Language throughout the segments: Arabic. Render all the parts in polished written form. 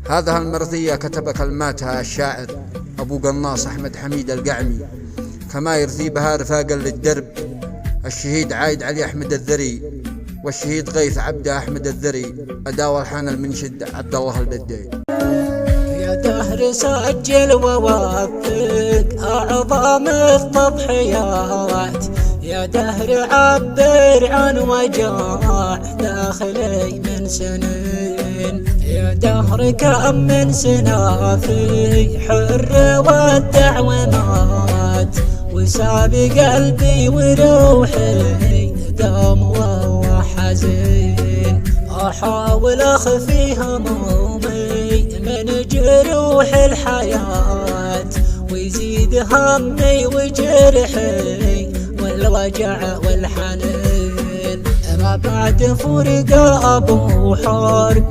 هذه المرثية كتب كلماتها الشاعر أبو قناص أحمد حميد القعمي، كما يرثي بها رفاقا للدرب الشهيد عايد علي أحمد الذري والشهيد غيث عبد أحمد الذري، أداء والحان المنشد عبد الله البدي. يا دهر سجل ووثق أعظم التضحيات، يا دهر عبر عن وجاع داخلي من سنين، يا دهر كم من سنة في حر ودع ومات، وساب قلبي وروحي دام وهو حزين، أحاول أخفي همومي من جروح الحياة، ويزيد همي وجرحي والوجع والحنين، ما بعد فرق أبو حار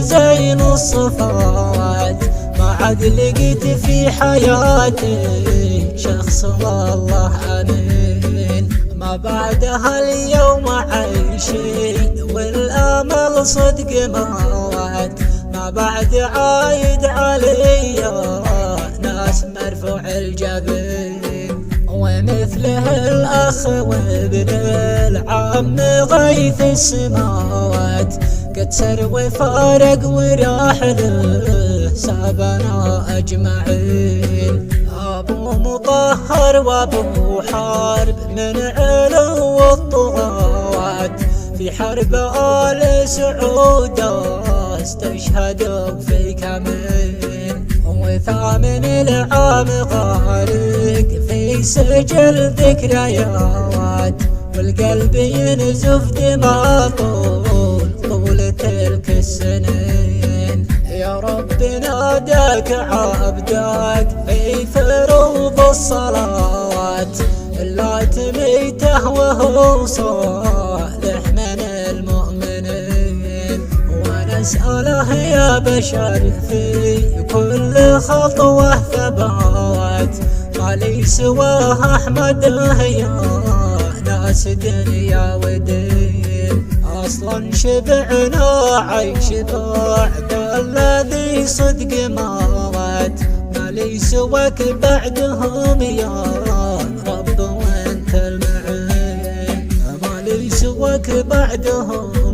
زين الصفات، ما عاد لقيت في حياتي شخص والله أمين، ما بعد هاليوم عايشي والأمل صدق مات، ما بعد عايد علي ناس مرفوع الجبين، ومثله الأخ وابن العم غيث السماوات، قد سر وفارق وراح له سابنا أجمعين، أبو مطهر وأبو حارب من علو الطغاة، في حرب آل سعود استشهدوا في كمين، وثامن العام غارق في سجل ذكريات، والقلب ينزف دماء طول تلك السنين، يا رب ناداك عبدك في فروض الصلاة، لا تميته وهو صالح من المؤمنين، ونسأله يا بشر في كل خطوة ثبات، ما لي سواه أحمد يا ناس دنيا ودين، أصلا شبعنا عيش بعد الذي صدق مات، ما لي سواك بعدهم يا رب وانت المعين، ما لي سواك بعدهم